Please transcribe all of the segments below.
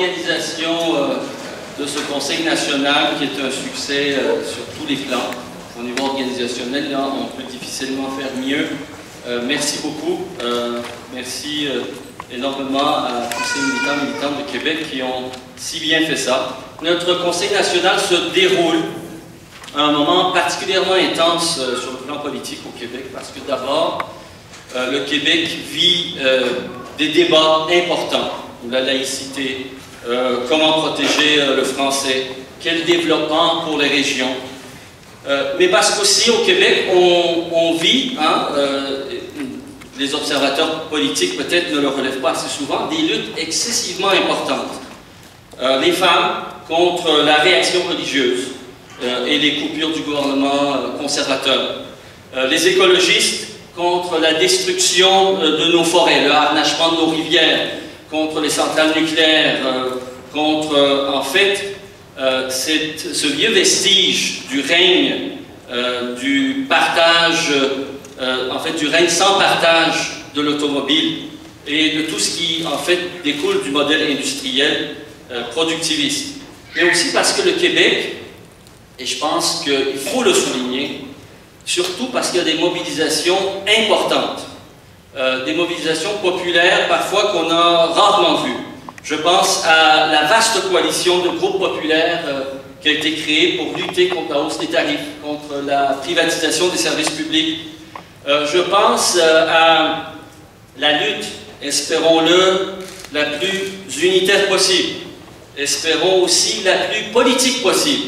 l'organisation de ce Conseil national qui est un succès sur tous les plans. Au niveau organisationnel, là, on peut difficilement faire mieux. Merci beaucoup. Merci énormément à tous ces militants et militantes de Québec qui ont si bien fait ça. Notre Conseil national se déroule à un moment particulièrement intense sur le plan politique au Québec, parce que d'abord, le Québec vit des débats importants. La laïcité, comment protéger le français, quel développement pour les régions. Mais parce qu'aussi au Québec, on vit, les observateurs politiques peut-être ne le relèvent pas assez souvent, des luttes excessivement importantes. Les femmes contre la réaction religieuse et les coupures du gouvernement conservateur. Les écologistes contre la destruction de nos forêts, le harnachement de nos rivières, contre les centrales nucléaires, contre, en fait, ce vieux vestige du règne du partage, en fait, du règne sans partage de l'automobile et de tout ce qui, en fait, découle du modèle industriel productiviste. Mais aussi parce que le Québec, et je pense qu'il faut le souligner, surtout parce qu'il y a des mobilisations importantes, des mobilisations populaires parfois qu'on a rarement vues. Je pense à la vaste coalition de groupes populaires qui a été créée pour lutter contre la hausse des tarifs, contre la privatisation des services publics. Je pense à la lutte, espérons-le, la plus unitaire possible. Espérons aussi la plus politique possible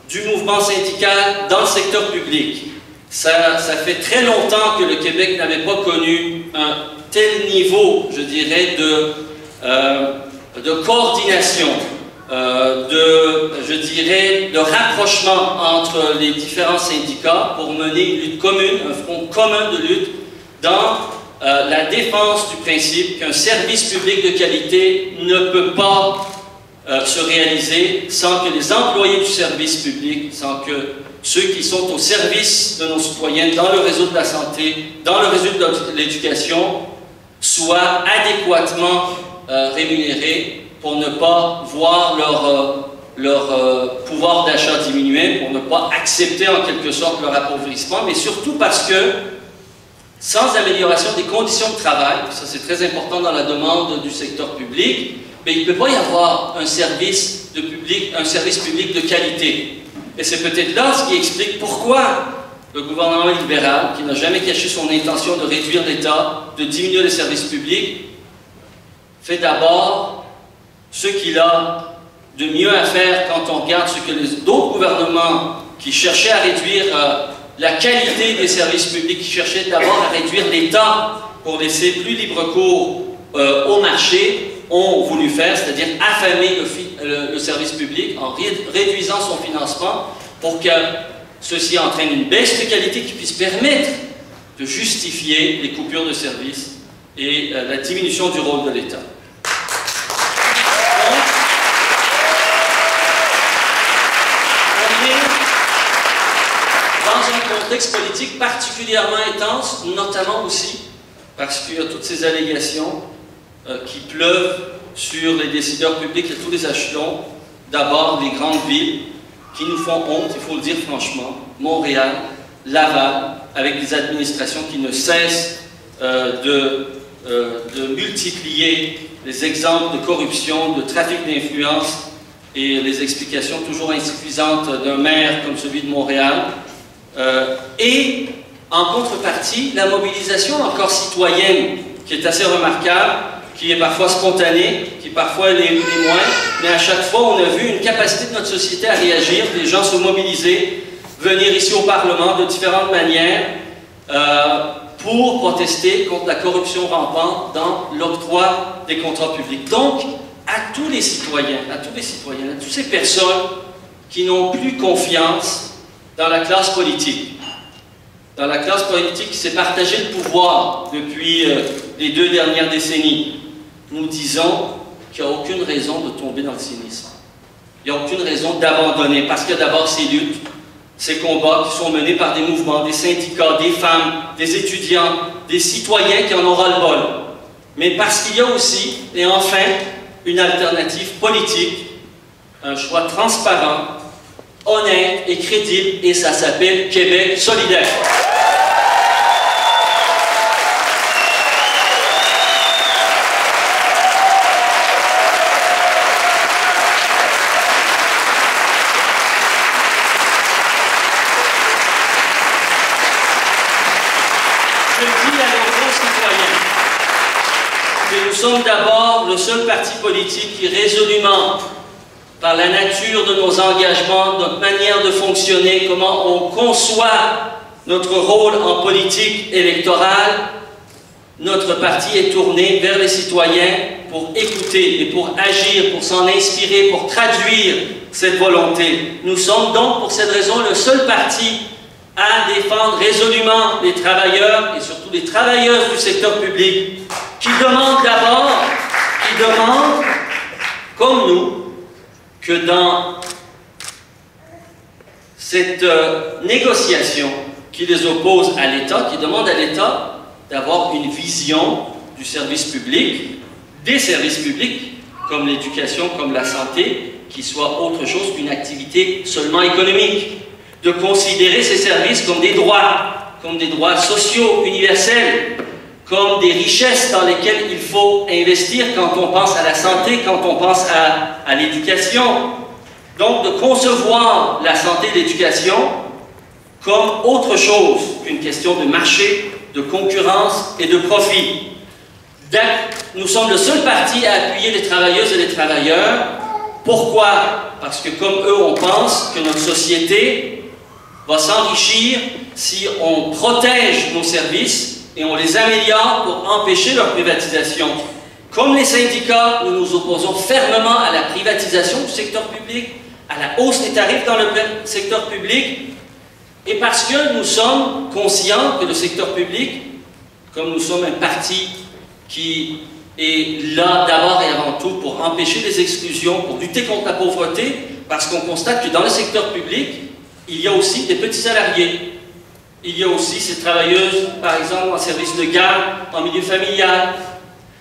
du mouvement syndical dans le secteur public. Ça fait très longtemps que le Québec n'avait pas connu un tel niveau, je dirais, de coordination, de rapprochement entre les différents syndicats pour mener une lutte commune, un front commun de lutte dans la défense du principe qu'un service public de qualité ne peut pas se réaliser sans que les employés du service public, sans que ceux qui sont au service de nos citoyens dans le réseau de la santé, dans le réseau de l'éducation, soient adéquatement rémunérés pour ne pas voir leur pouvoir d'achat diminuer, pour ne pas accepter en quelque sorte leur appauvrissement, mais surtout parce que sans amélioration des conditions de travail, ça c'est très important dans la demande du secteur public, mais il ne peut pas y avoir un service public de qualité. Et c'est peut-être là ce qui explique pourquoi le gouvernement libéral, qui n'a jamais caché son intention de réduire l'État, de diminuer les services publics, fait d'abord ce qu'il a de mieux à faire quand on regarde ce que d'autres gouvernements qui cherchaient à réduire la qualité des services publics, qui cherchaient d'abord à réduire l'État pour laisser plus libre cours au marché, ont voulu faire, c'est-à-dire affamer le service public en réduisant son financement pour que ceci entraîne une baisse de qualité qui puisse permettre de justifier les coupures de services et la diminution du rôle de l'État. On est dans un contexte politique particulièrement intense, notamment aussi parce qu'il y a toutes ces allégations qui pleuvent sur les décideurs publics à tous les échelons. D'abord, les grandes villes qui nous font honte, il faut le dire franchement, Montréal, Laval, avec des administrations qui ne cessent de multiplier les exemples de corruption, de trafic d'influence et les explications toujours insuffisantes d'un maire comme celui de Montréal. Et en contrepartie, la mobilisation encore citoyenne qui est assez remarquable, qui est parfois spontanée, qui parfois l'est moins, mais à chaque fois on a vu une capacité de notre société à réagir, des gens se mobiliser, venir ici au Parlement de différentes manières pour protester contre la corruption rampante dans l'octroi des contrats publics. Donc, à tous les citoyens, à toutes ces personnes qui n'ont plus confiance dans la classe politique qui s'est partagé le pouvoir depuis les 2 dernières décennies, nous disons qu'il n'y a aucune raison de tomber dans le cynisme. Il n'y a aucune raison d'abandonner, parce que d'abord ces luttes, ces combats qui sont menés par des mouvements, des syndicats, des femmes, des étudiants, des citoyens qui en ont ras-le-bol. Mais parce qu'il y a aussi, et enfin, une alternative politique, un choix transparent, honnête et crédible, et ça s'appelle Québec solidaire. Je dis à nos concitoyens que nous sommes d'abord le seul parti politique qui résolument, par la nature de nos engagements, notre manière de fonctionner, comment on conçoit notre rôle en politique électorale, notre parti est tourné vers les citoyens pour écouter et pour agir, pour s'en inspirer, pour traduire cette volonté. Nous sommes donc, pour cette raison, le seul parti à défendre résolument les travailleurs et surtout les travailleuses du secteur public qui demandent d'abord, comme nous, que dans cette négociation qui les oppose à l'État, qui demande à l'État d'avoir une vision du service public, des services publics, comme l'éducation, comme la santé, qui soit autre chose qu'une activité seulement économique, de considérer ces services comme des droits sociaux universels, comme des richesses dans lesquelles il faut investir quand on pense à la santé, quand on pense à l'éducation. Donc de concevoir la santé et l'éducation comme autre chose qu'une question de marché, de concurrence et de profit. Nous sommes le seul parti à appuyer les travailleuses et les travailleurs. Pourquoi? Parce que comme eux, on pense que notre société va s'enrichir si on protège nos services et on les améliore pour empêcher leur privatisation. Comme les syndicats, nous nous opposons fermement à la privatisation du secteur public, à la hausse des tarifs dans le secteur public, et parce que nous sommes conscients que le secteur public, comme nous sommes un parti qui est là d'abord et avant tout pour empêcher les exclusions, pour lutter contre la pauvreté, parce qu'on constate que dans le secteur public, il y a aussi des petits salariés. Il y a aussi ces travailleuses, par exemple, en service de garde, en milieu familial.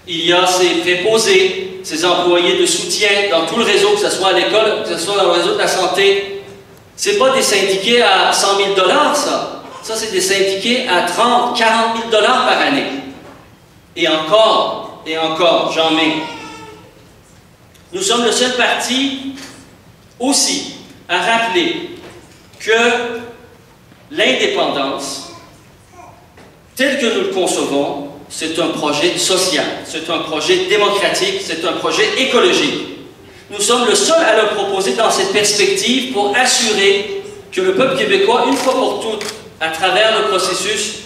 Il y a ces préposés, ces employés de soutien dans tout le réseau, que ce soit à l'école, que ce soit dans le réseau de la santé. Ce n'est pas des syndiqués à 100 000 $, ça. Ça, c'est des syndiqués à 30 40 000 $ par année. Et encore, j'en mets. Nous sommes le seul parti aussi à rappeler que l'indépendance, tel que nous le concevons, c'est un projet social, c'est un projet démocratique, c'est un projet écologique. Nous sommes le seul à le proposer dans cette perspective pour assurer que le peuple québécois, une fois pour toutes, à travers le processus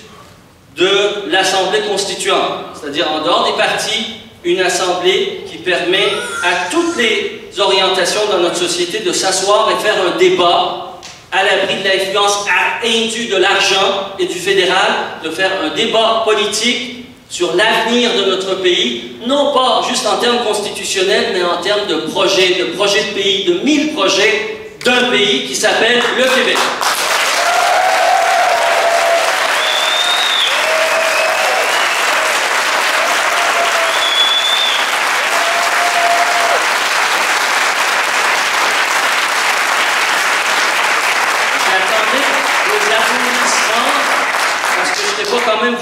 de l'Assemblée constituante, c'est-à-dire en dehors des partis, une Assemblée qui permet à toutes les orientations dans notre société de s'asseoir et faire un débat à l'abri de l'influence indue de l'argent et du fédéral, de faire un débat politique sur l'avenir de notre pays, non pas juste en termes constitutionnels, mais en termes de projets de pays, de 1000 projets d'un pays qui s'appelle le Québec.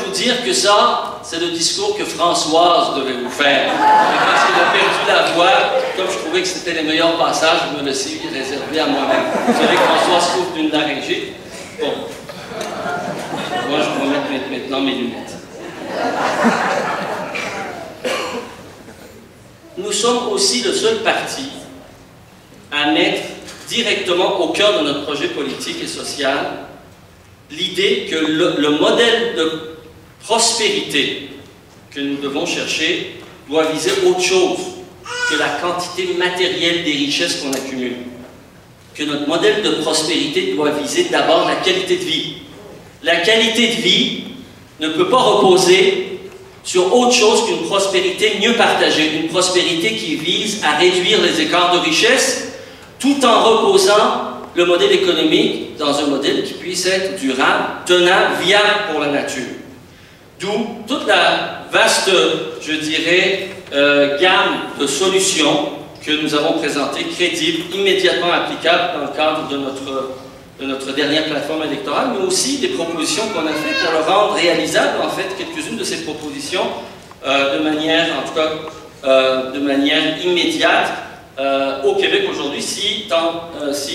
Vous dire que ça, c'est le discours que Françoise devait vous faire. Mais parce qu'il a perdu la voix, comme je trouvais que c'était les meilleurs passages, je me le suis réservé à moi-même. Vous savez que Françoise souffre d'une laryngite. Bon. Moi, je vais mettre maintenant mes lunettes. Nous sommes aussi le seul parti à mettre directement au cœur de notre projet politique et social l'idée que le modèle de prospérité que nous devons chercher doit viser autre chose que la quantité matérielle des richesses qu'on accumule. Que notre modèle de prospérité doit viser d'abord la qualité de vie. La qualité de vie ne peut pas reposer sur autre chose qu'une prospérité mieux partagée, une prospérité qui vise à réduire les écarts de richesse tout en reposant le modèle économique dans un modèle qui puisse être durable, tenable, viable pour la nature. D'où toute la vaste, je dirais, gamme de solutions que nous avons présentées, crédibles, immédiatement applicables dans le cadre de notre dernière plateforme électorale, mais aussi des propositions qu'on a faites pour le rendre réalisable, en fait, quelques-unes de ces propositions de manière, en tout cas, de manière immédiate au Québec aujourd'hui, si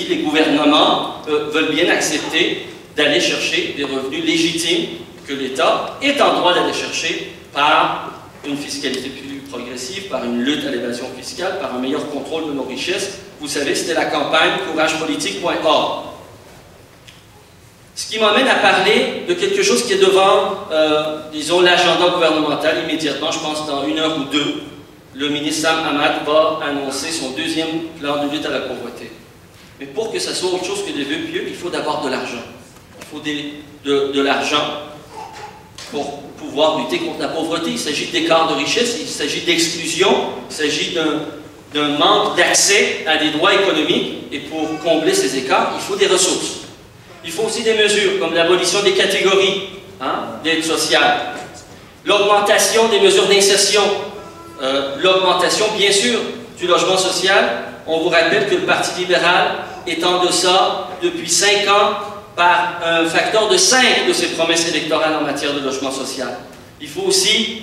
les gouvernements veulent bien accepter d'aller chercher des revenus légitimes que l'État est en droit d'aller chercher par une fiscalité plus progressive, par une lutte à l'évasion fiscale, par un meilleur contrôle de nos richesses. Vous savez, c'était la campagne couragepolitique.org. Ce qui m'amène à parler de quelque chose qui est devant, disons, l'agenda gouvernemental immédiatement, je pense dans 1 heure ou 2. Le ministre Sam Ahmad va annoncer son 2e plan de lutte à la pauvreté. Mais pour que ça soit autre chose que des vœux pieux, il faut d'abord de l'argent. Il faut de l'argent pour pouvoir lutter contre la pauvreté. Il s'agit d'écart de richesse, il s'agit d'exclusion, il s'agit d'un manque d'accès à des droits économiques. Et pour combler ces écarts, il faut des ressources. Il faut aussi des mesures comme l'abolition des catégories d'aide sociale, l'augmentation des mesures d'insertion, l'augmentation, bien sûr, du logement social. On vous rappelle que le Parti libéral est en deçà depuis 5 ans par un facteur de 5 de ses promesses électorales en matière de logement social. Il faut aussi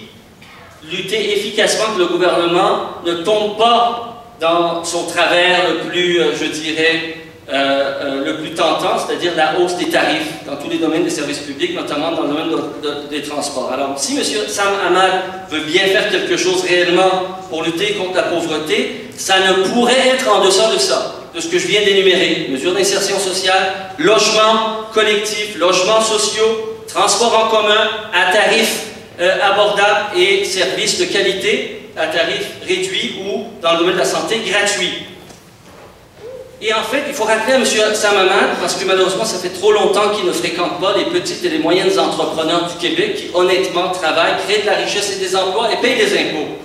lutter efficacement que le gouvernement ne tombe pas dans son travers le plus, je dirais, le plus tentant, c'est-à-dire la hausse des tarifs dans tous les domaines des services publics, notamment dans le domaine des transports. Alors, si M. Sam Ahmad veut bien faire quelque chose réellement pour lutter contre la pauvreté, ça ne pourrait être en deçà de ça, de ce que je viens d'énumérer. Mesures d'insertion sociale, logements collectifs, logements sociaux, transports en commun à tarifs abordables et services de qualité à tarifs réduits ou, dans le domaine de la santé, gratuits. Et en fait, il faut rappeler à M. Sam Ahmad, parce que malheureusement, ça fait trop longtemps qu'il ne fréquente pas les petites et les moyennes entrepreneurs du Québec qui honnêtement travaillent, créent de la richesse et des emplois et payent des impôts.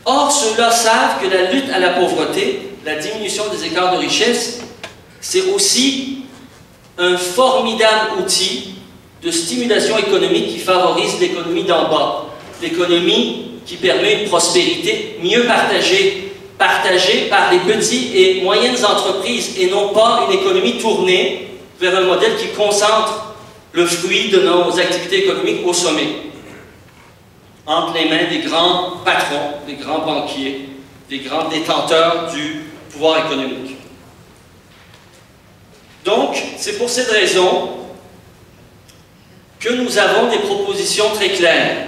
Or, ceux-là savent que la lutte à la pauvreté, la diminution des écarts de richesse, c'est aussi un formidable outil de stimulation économique qui favorise l'économie d'en bas, l'économie qui permet une prospérité mieux partagée par les petites et moyennes entreprises et non pas une économie tournée vers un modèle qui concentre le fruit de nos activités économiques au sommet, entre les mains des grands patrons, des grands banquiers, des grands détenteurs du pouvoir économique. Donc, c'est pour cette raison que nous avons des propositions très claires,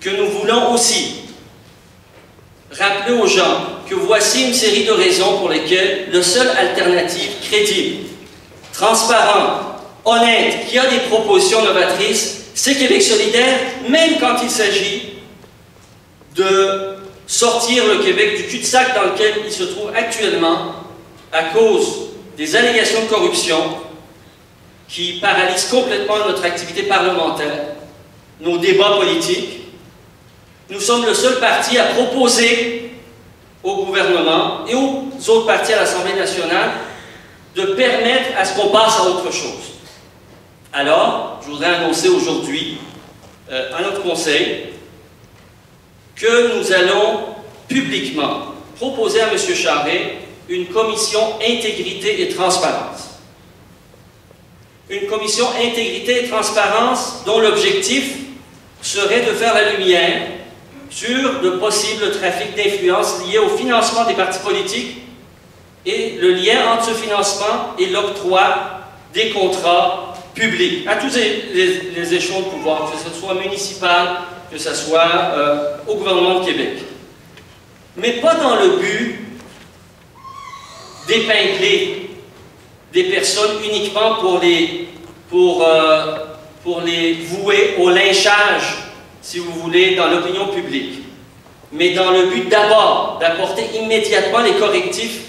que nous voulons aussi rappeler aux gens que voici une série de raisons pour lesquelles la seule alternative crédible, transparente, honnête, qui a des propositions novatrices, c'est Québec solidaire, même quand il s'agit de sortir le Québec du cul-de-sac dans lequel il se trouve actuellement à cause des allégations de corruption qui paralysent complètement notre activité parlementaire, nos débats politiques. Nous sommes le seul parti à proposer au gouvernement et aux autres partis à l'Assemblée nationale de permettre à ce qu'on passe à autre chose. Alors, je voudrais annoncer aujourd'hui à notre conseil que nous allons publiquement proposer à M. Charest une commission intégrité et transparence. Une commission intégrité et transparence dont l'objectif serait de faire la lumière sur de possibles trafics d'influence liés au financement des partis politiques et le lien entre ce financement et l'octroi des contrats publics à tous les échelons de pouvoir, que ce soit municipal, que ce soit au gouvernement de Québec. Mais pas dans le but d'épingler des personnes uniquement pour les vouer au lynchage, si vous voulez, dans l'opinion publique, mais dans le but d'abord d'apporter immédiatement les correctifs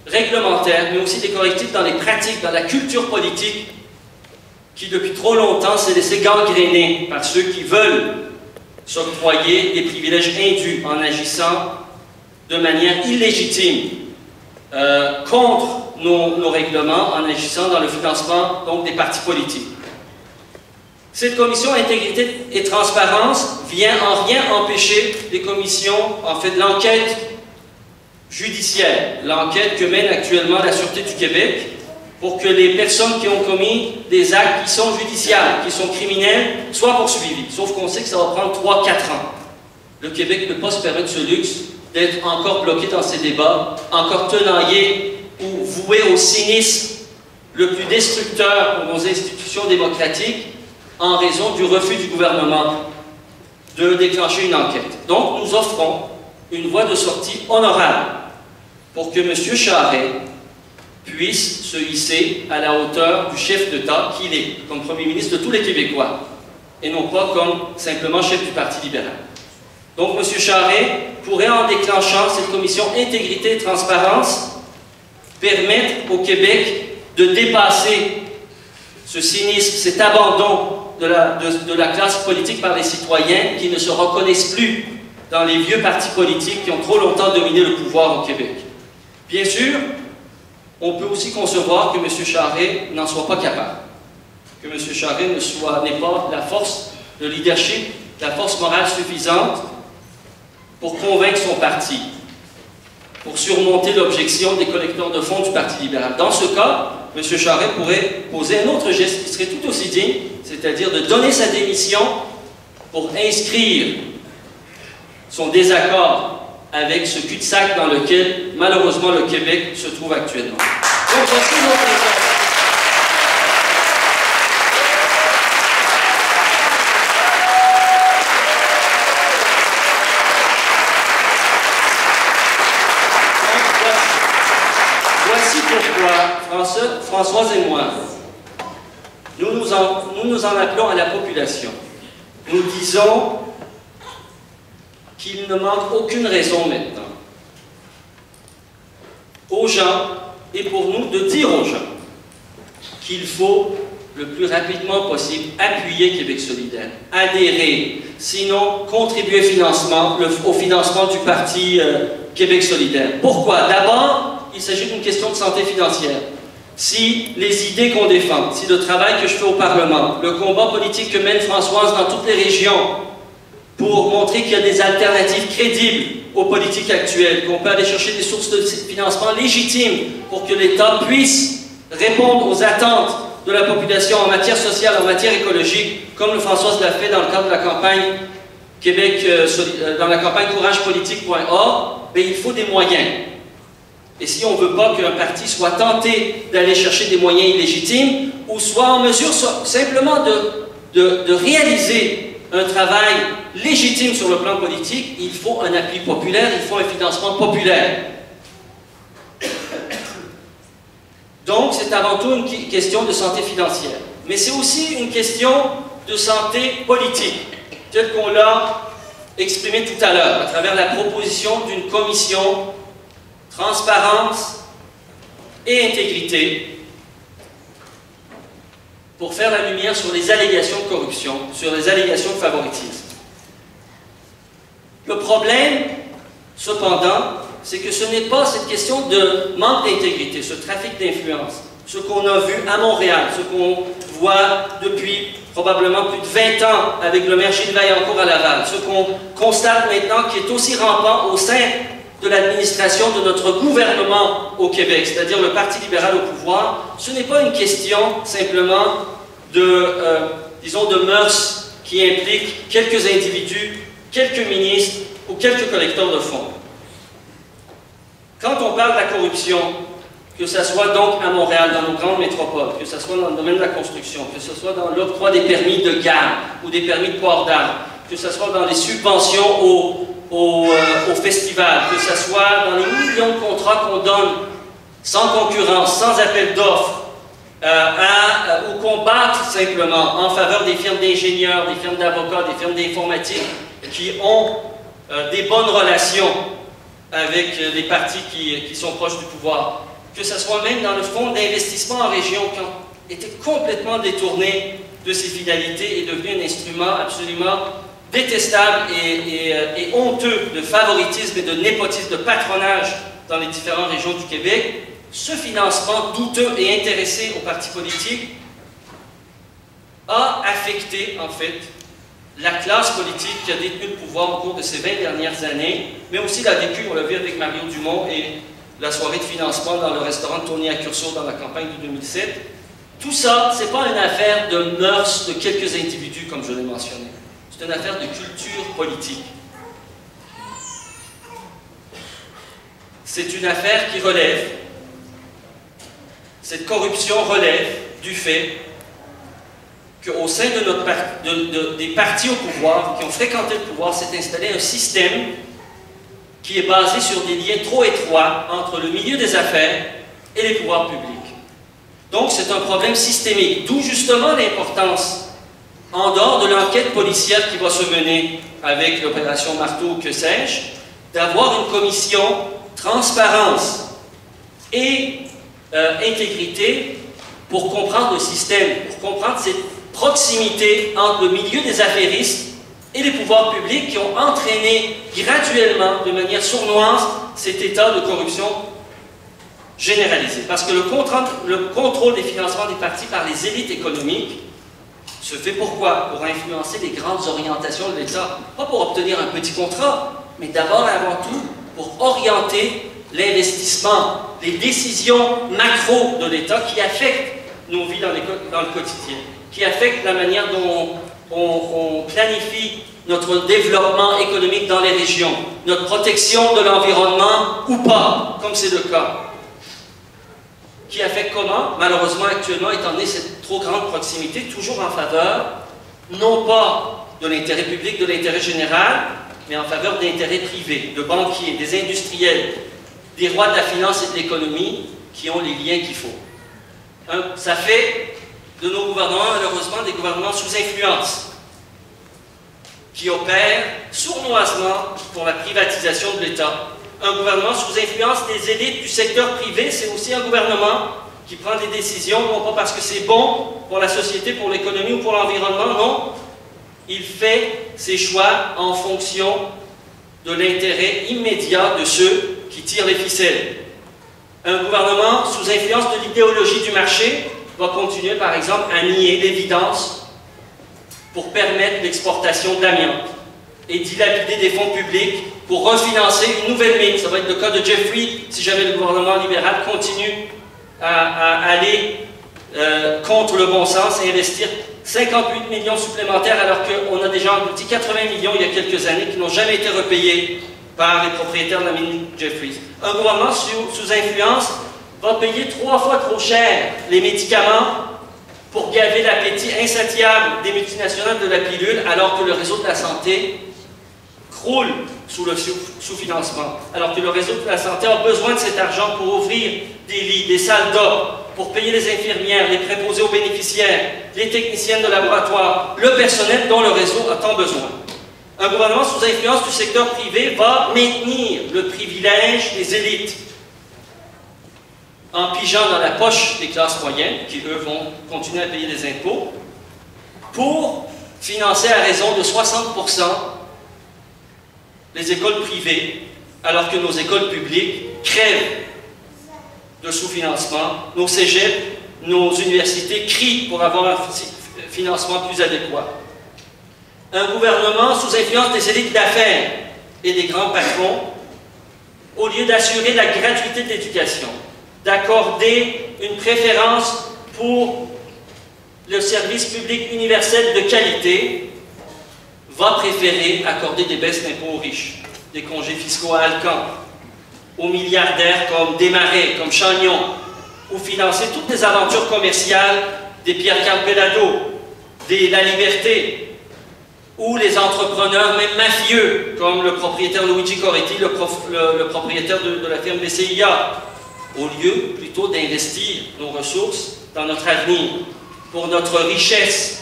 réglementaires, mais aussi des correctifs dans les pratiques, dans la culture politique, qui depuis trop longtemps s'est laissé gangréner par ceux qui veulent s'octroyer des privilèges indus en agissant de manière illégitime contre nos règlements, en agissant dans le financement donc, des partis politiques. Cette commission intégrité et transparence vient en rien empêcher les commissions, en fait, l'enquête judiciaire, l'enquête que mène actuellement la Sûreté du Québec, pour que les personnes qui ont commis des actes qui sont judiciaires, qui sont criminels, soient poursuivies. Sauf qu'on sait que ça va prendre 3-4 ans. Le Québec ne peut pas se permettre ce luxe d'être encore bloqué dans ces débats, encore tenaillé ou voué au cynisme le plus destructeur pour nos institutions démocratiques en raison du refus du gouvernement de déclencher une enquête. Donc, nous offrons une voie de sortie honorable pour que M. Charest puisse se hisser à la hauteur du chef d'État qu'il est, comme Premier ministre de tous les Québécois, et non pas comme simplement chef du Parti libéral. Donc, M. Charest pourrait, en déclenchant cette commission intégrité et transparence, permettre au Québec de dépasser ce cynisme, cet abandon de la classe politique par les citoyens qui ne se reconnaissent plus dans les vieux partis politiques qui ont trop longtemps dominé le pouvoir au Québec. Bien sûr, on peut aussi concevoir que M. Charest n'en soit pas capable, que M. Charest n'ait pas la force de leadership, la force morale suffisante pour convaincre son parti, pour surmonter l'objection des collecteurs de fonds du Parti libéral. Dans ce cas, M. Charest pourrait poser un autre geste qui serait tout aussi digne, c'est-à-dire de donner sa démission pour inscrire son désaccord avec ce cul-de-sac dans lequel, malheureusement, le Québec se trouve actuellement. Donc, voici notre exemple. Voici pourquoi Françoise et moi, nous nous en appelons à la population. Nous disons qu'il ne manque aucune raison maintenant aux gens et pour nous de dire aux gens qu'il faut le plus rapidement possible appuyer Québec solidaire, adhérer, sinon contribuer au financement du Parti Québec solidaire. Pourquoi? D'abord, il s'agit d'une question de santé financière. Si les idées qu'on défend, si le travail que je fais au Parlement, le combat politique que mène Françoise dans toutes les régions, pour montrer qu'il y a des alternatives crédibles aux politiques actuelles, qu'on peut aller chercher des sources de financement légitimes pour que l'État puisse répondre aux attentes de la population en matière sociale, en matière écologique, comme le Françoise l'a fait dans le cadre de la campagne Québec, dans la campagne couragepolitique.org, il faut des moyens. Et si on ne veut pas qu'un parti soit tenté d'aller chercher des moyens illégitimes, ou soit en mesure simplement de réaliser un travail légitime sur le plan politique, il faut un appui populaire, il faut un financement populaire. Donc, c'est avant tout une question de santé financière. Mais c'est aussi une question de santé politique, telle qu'on l'a exprimé tout à l'heure, à travers la proposition d'une commission transparence et intégrité pour faire la lumière sur les allégations de corruption, sur les allégations de favoritisme. Le problème, cependant, c'est que ce n'est pas cette question de manque d'intégrité, ce trafic d'influence, ce qu'on a vu à Montréal, ce qu'on voit depuis probablement plus de 20 ans avec le maire Gilles Vaillancourt à Laval, ce qu'on constate maintenant qui est aussi rampant au sein de l'administration de notre gouvernement au Québec, c'est-à-dire le Parti libéral au pouvoir. Ce n'est pas une question simplement disons, de mœurs qui implique quelques individus, quelques ministres ou quelques collecteurs de fonds. Quand on parle de la corruption, que ce soit donc à Montréal, dans nos grandes métropoles, que ce soit dans le domaine de la construction, que ce soit dans l'octroi des permis de gare ou des permis de port d'armes, que ce soit dans les subventions au festival, que ce soit dans les millions de contrats qu'on donne sans concurrence, sans appel d'offres, ou qu'on batte simplement en faveur des firmes d'ingénieurs, des firmes d'avocats, des firmes d'informatique qui ont des bonnes relations avec les partis qui sont proches du pouvoir, que ce soit même dans le fonds d'investissement en région qui ont été complètement détournés de ses finalités et devenu un instrument absolument détestable et honteux de favoritisme et de népotisme, de patronage dans les différentes régions du Québec. Ce financement douteux et intéressé aux partis politiques a affecté, en fait, la classe politique qui a détenu le pouvoir au cours de ces 20 dernières années, mais aussi l'a vécu, on l'a vu avec Mario Dumont et la soirée de financement dans le restaurant de Tony Accurso dans la campagne de 2007. Tout ça, ce n'est pas une affaire de mœurs de quelques individus, comme je l'ai mentionné. C'est une affaire de culture politique. C'est une affaire qui relève, cette corruption relève du fait qu'au sein de des partis au pouvoir, qui ont fréquenté le pouvoir, s'est installé un système qui est basé sur des liens trop étroits entre le milieu des affaires et les pouvoirs publics. Donc c'est un problème systémique, d'où justement l'importance, en dehors de l'enquête policière qui va se mener avec l'opération Marteau, que sais-je, d'avoir une commission transparence et intégrité pour comprendre le système, pour comprendre cette proximité entre le milieu des affairistes et les pouvoirs publics qui ont entraîné graduellement, de manière sournoise, cet état de corruption généralisé. Parce que le contrôle des financements des partis par les élites économiques se fait pourquoi? Pour influencer les grandes orientations de l'État. Pas pour obtenir un petit contrat, mais d'abord et avant tout pour orienter l'investissement, les décisions macro de l'État qui affectent nos vies dans le quotidien, qui affectent la manière dont on planifie notre développement économique dans les régions, notre protection de l'environnement ou pas, comme c'est le cas. Qui affecte comment? Malheureusement, actuellement, étant donné cette trop grande proximité, toujours en faveur, non pas de l'intérêt public, de l'intérêt général, mais en faveur d'intérêts privés, de banquiers, des industriels, des rois de la finance et de l'économie qui ont les liens qu'il faut. Ça fait de nos gouvernements, malheureusement, des gouvernements sous influence, qui opèrent sournoisement pour la privatisation de l'État. Un gouvernement sous influence des élites du secteur privé, c'est aussi un gouvernement qui prend des décisions, non pas parce que c'est bon pour la société, pour l'économie ou pour l'environnement, non. Il fait ses choix en fonction de l'intérêt immédiat de ceux qui tirent les ficelles. Un gouvernement sous influence de l'idéologie du marché va continuer, par exemple, à nier l'évidence pour permettre l'exportation d'amiante et dilapider des fonds publics pour refinancer une nouvelle mine. Ça va être le cas de Jeffrey si jamais le gouvernement libéral continue à aller contre le bon sens et investir 58 millions supplémentaires alors qu'on a déjà englouti 80 millions il y a quelques années qui n'ont jamais été repayés par les propriétaires de la mine Jeffries. Un gouvernement sous influence va payer 3 fois trop cher les médicaments pour gaver l'appétit insatiable des multinationales de la pilule alors que le réseau de la santé croule sous le sous-financement, alors que le réseau de la santé a besoin de cet argent pour ouvrir des lits, des salles d'or, pour payer les infirmières, les préposés aux bénéficiaires, les techniciennes de laboratoire, le personnel dont le réseau a tant besoin. Un gouvernement sous influence du secteur privé va maintenir le privilège des élites en pigeant dans la poche des classes moyennes, qui eux vont continuer à payer des impôts, pour financer à raison de 60% les écoles privées, alors que nos écoles publiques crèvent de sous-financement, nos cégeps, nos universités crient pour avoir un financement plus adéquat. Un gouvernement sous influence des élites d'affaires et des grands patrons, au lieu d'assurer la gratuité de l'éducation, d'accorder une préférence pour le service public universel de qualité, va préférer accorder des baisses d'impôts aux riches, des congés fiscaux à Alcan, aux milliardaires comme Desmarais, comme Chagnon, ou financer toutes les aventures commerciales des Pierre Carpellado, des La Liberté, ou les entrepreneurs même mafieux, comme le propriétaire Luigi Coretti, le propriétaire de la firme BCIA, au lieu plutôt d'investir nos ressources dans notre avenir, pour notre richesse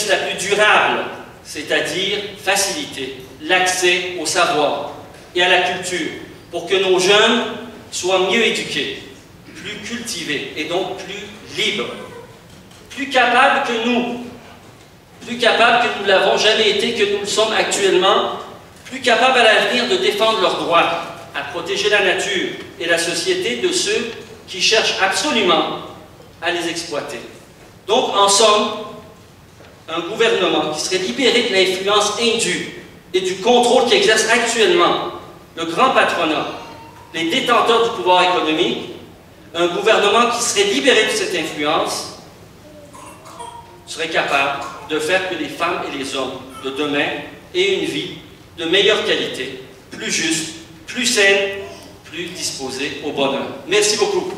la plus durable, c'est-à-dire faciliter l'accès au savoir et à la culture, pour que nos jeunes soient mieux éduqués, plus cultivés et donc plus libres, plus capables que nous l'avons jamais été, que nous le sommes actuellement, plus capables à l'avenir de défendre leurs droits, à protéger la nature et la société de ceux qui cherchent absolument à les exploiter. Donc, en somme, un gouvernement qui serait libéré de l'influence indue et du contrôle qu'exerce actuellement le grand patronat, les détenteurs du pouvoir économique, un gouvernement qui serait libéré de cette influence serait capable de faire que les femmes et les hommes de demain aient une vie de meilleure qualité, plus juste, plus saine, plus disposée au bonheur. Merci beaucoup.